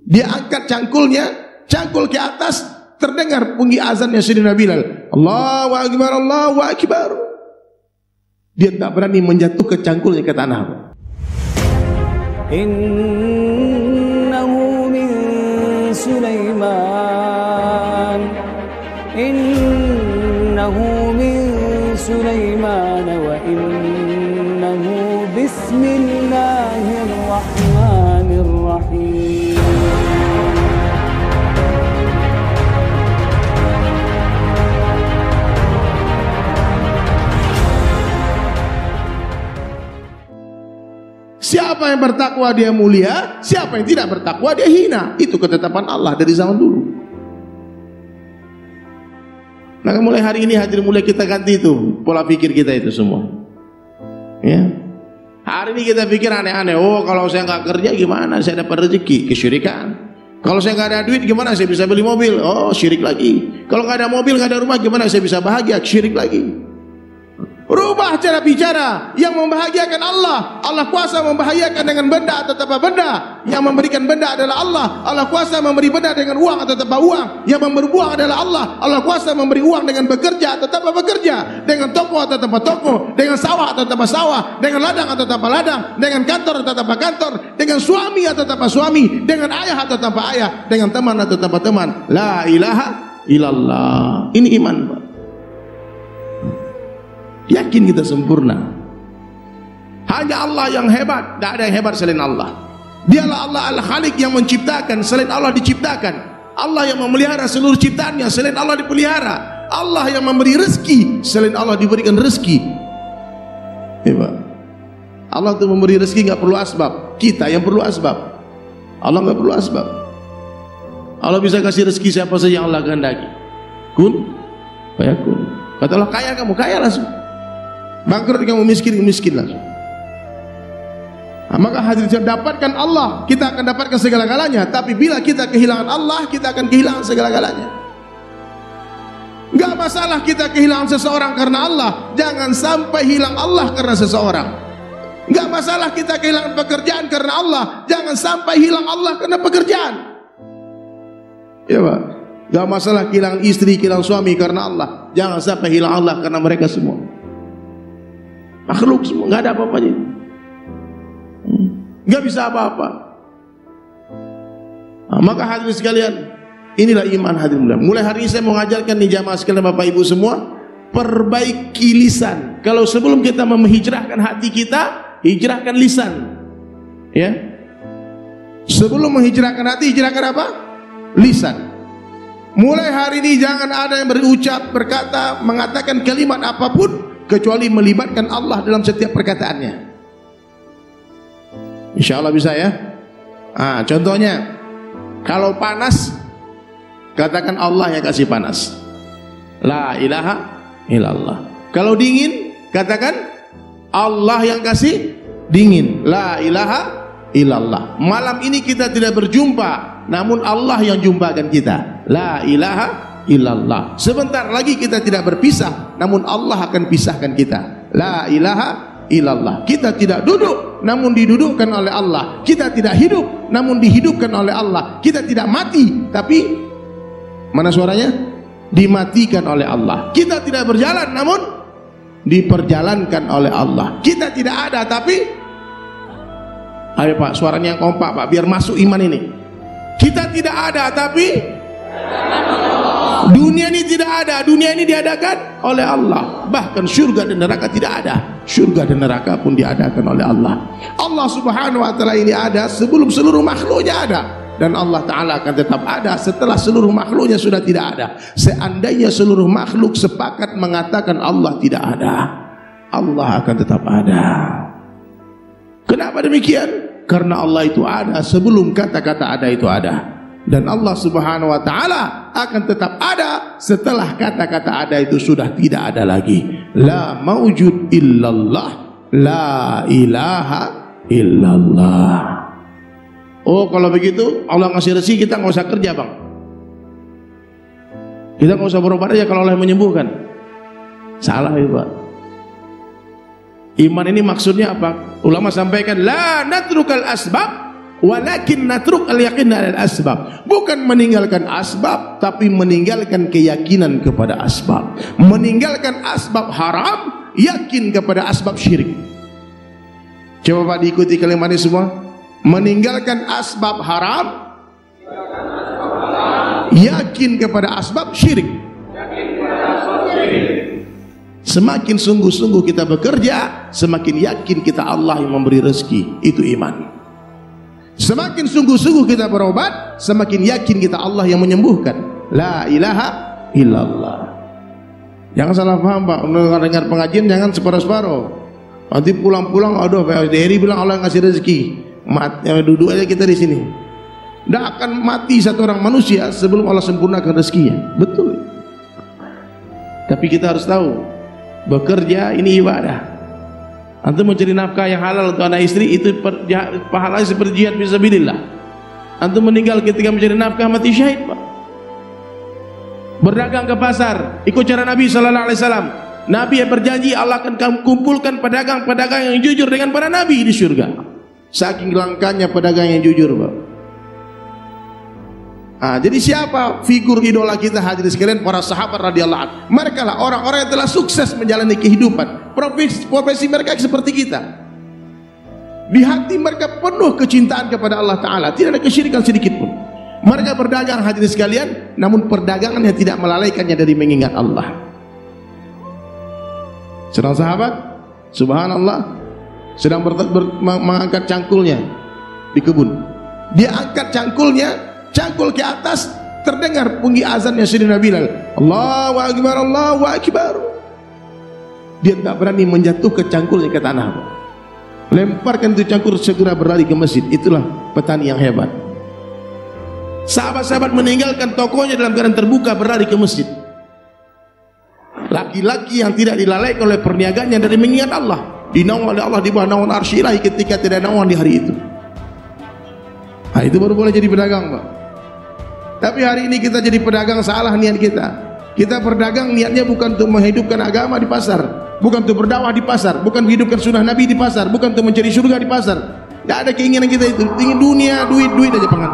Dia angkat cangkulnya, cangkul ke atas, terdengar bunyi azannya Sayyidina Bilal. Allahu Akbar, Allahu Akbar. Dia tak berani menjatuh ke cangkulnya ke tanah. Innahu min Sulaiman, innahu min Sulaiman, wa innahu bismillahirrahmanirrahim. Siapa yang bertakwa dia mulia, siapa yang tidak bertakwa dia hina. Itu ketetapan Allah dari zaman dulu. Maka mulai hari ini hadirin mulai kita ganti itu pola pikir kita itu semua. Ya. Hari ini kita pikir aneh-aneh. Oh, kalau saya nggak kerja gimana saya dapat rezeki? Kesyirikan. Kalau saya nggak ada duit gimana saya bisa beli mobil? Oh, syirik lagi. Kalau nggak ada mobil, nggak ada rumah gimana saya bisa bahagia? Syirik lagi. Rubah cara bicara. Yang membahagiakan Allah. Allah kuasa membahagiakan dengan benda atau tanpa benda. Yang memberikan benda adalah Allah. Allah kuasa memberi benda dengan uang atau tanpa uang. Yang memberi uang adalah Allah. Allah kuasa memberi uang dengan bekerja atau tanpa bekerja. Dengan toko atau tanpa toko. Dengan sawah atau tanpa sawah. Dengan ladang atau tanpa ladang. Dengan kantor atau tanpa kantor. Dengan suami atau tanpa suami. Dengan ayah atau tanpa ayah. Dengan teman atau tanpa teman. La ilaha illallah. Ini iman, Pak. Yakin kita sempurna. Hanya Allah yang hebat, tidak ada yang hebat selain Allah. Dialah Allah Al-Khaliq yang menciptakan, selain Allah diciptakan. Allah yang memelihara seluruh ciptaannya, selain Allah dipelihara. Allah yang memberi rezeki, selain Allah diberikan rezeki. Hebat. Allah itu memberi rezeki nggak perlu asbab. Kita yang perlu asbab. Allah nggak perlu asbab. Allah bisa kasih rezeki siapa saja yang Allah kehendaki. Kun, fayakun. Kata Allah kaya kamu, kaya langsung. Bangkrut kamu, miskin langsung. Nah, maka hadirin dapatkan Allah, kita akan dapatkan segala-galanya. Tapi bila kita kehilangan Allah, kita akan kehilangan segala-galanya. Gak masalah kita kehilangan seseorang karena Allah, jangan sampai hilang Allah karena seseorang. Gak masalah kita kehilangan pekerjaan karena Allah, jangan sampai hilang Allah karena pekerjaan. Ya Pak. Gak masalah kehilangan istri, kehilangan suami karena Allah, jangan sampai hilang Allah karena mereka semua. Makhluk semua, nggak ada apa-apanya. Nggak bisa apa-apa. Nah, maka hadirin sekalian, inilah iman hadirin mulia. Mulai hari ini saya mau mengajarkan nih jamaah sekalian, Bapak Ibu semua, perbaiki lisan. Kalau sebelum kita menghijrahkan hati kita, hijrahkan lisan. Ya. Sebelum menghijrahkan hati, hijrahkan apa? Lisan. Mulai hari ini jangan ada yang berucap, berkata, mengatakan kalimat apapun kecuali melibatkan Allah dalam setiap perkataannya. Insya Allah bisa ya. Contohnya, kalau panas, katakan Allah yang kasih panas. La ilaha illallah. Kalau dingin, katakan Allah yang kasih dingin. La ilaha illallah. Malam ini kita tidak berjumpa, namun Allah yang jumpakan kita. La ilaha illallah. Sebentar lagi kita tidak berpisah, namun Allah akan pisahkan kita. La ilaha illallah. Kita tidak duduk, namun didudukkan oleh Allah. Kita tidak hidup, namun dihidupkan oleh Allah. Kita tidak mati, tapi mana suaranya? Dimatikan oleh Allah. Kita tidak berjalan, namun diperjalankan oleh Allah. Kita tidak ada, tapi ayo Pak, suaranya yang kompak Pak, biar masuk iman ini. Kita tidak ada, tapi dunia ini tidak ada. Dunia ini diadakan oleh Allah. Bahkan surga dan neraka tidak ada. Surga dan neraka pun diadakan oleh Allah. Allah Subhanahu wa ta'ala ini ada sebelum seluruh makhluknya ada. Dan Allah Ta'ala akan tetap ada setelah seluruh makhluknya sudah tidak ada. Seandainya seluruh makhluk sepakat mengatakan Allah tidak ada, Allah akan tetap ada. Kenapa demikian? Karena Allah itu ada sebelum kata-kata ada itu ada. Dan Allah Subhanahu wa ta'ala akan tetap ada setelah kata-kata ada itu sudah tidak ada lagi. La maujud illallah, la ilaha illallah. Oh, kalau begitu Allah ngasih rezeki, kita nggak usah kerja Bang. Kita nggak usah berobat aja kalau Allah yang menyembuhkan. Salah ya Pak. Iman ini maksudnya apa? Ulama sampaikan, la natrukal asbab walakin natruk al-yaqin al asbab. Bukan meninggalkan asbab, tapi meninggalkan keyakinan kepada asbab. Meninggalkan asbab haram, yakin kepada asbab syirik. Coba Pak diikuti kalimat ini semua. Meninggalkan asbab haram, yakin kepada asbab syirik. Semakin sungguh-sungguh kita bekerja, semakin yakin kita Allah yang memberi rezeki. Itu iman. Semakin sungguh-sungguh kita berobat, semakin yakin kita Allah yang menyembuhkan. La ilaha illallah. Jangan salah paham Pak, dengar pengajian jangan separuh-separuh. Nanti pulang-pulang, aduh Pak Heri bilang Allah ngasih rezeki. Duduk aja kita di sini. Tidak akan mati satu orang manusia sebelum Allah sempurnakan rezekinya. Betul. Tapi kita harus tahu, bekerja ini ibadah. Antum mencari nafkah yang halal untuk anak istri, itu pahalanya seperti jihad fisabilillah. Antum meninggal ketika mencari nafkah, mati syahid Pak. Berdagang ke pasar, ikut cara Nabi sallallahu alaihi wasallam. Nabi yang berjanji Allah akan kumpulkan pedagang-pedagang yang jujur dengan para nabi di surga. Saking langkanya pedagang yang jujur Pak. Jadi siapa figur idola kita hadirin sekalian? Para sahabat radhiyallahu anhu. Mereka lah orang-orang yang telah sukses menjalani kehidupan. Profesi mereka seperti kita. Di hati mereka penuh kecintaan kepada Allah Ta'ala. Tidak ada kesyirikan sedikit pun. Mereka berdagang hadirin sekalian, namun perdagangan yang tidak melalaikannya dari mengingat Allah. Sedang sahabat, subhanallah, sedang mengangkat cangkulnya di kebun. Dia angkat cangkulnya, cangkul ke atas, terdengar bunyi azannya Sayyidina Bilal. Allahu Akbar, Allahu Akbar. Dia tak berani menjatuhkan cangkulnya ke tanah. Lemparkan itu cangkul, segera berlari ke masjid. Itulah petani yang hebat. Sahabat-sahabat meninggalkan tokonya dalam keadaan terbuka, berlari ke masjid. Laki-laki yang tidak dilalaikan oleh perniagaannya dari mengingat Allah, dinaungan oleh Allah di bawah naungan arsy ilahi ketika tidak naungan di hari itu. Itu baru boleh jadi pedagang Pak. Tapi hari ini kita jadi pedagang, salah niat kita. Kita berdagang niatnya bukan untuk menghidupkan agama di pasar, bukan untuk berdakwah di pasar, bukan menghidupkan sunnah Nabi di pasar, bukan untuk mencari surga di pasar. Tidak ada keinginan kita itu. Ingin dunia, duit aja pengen.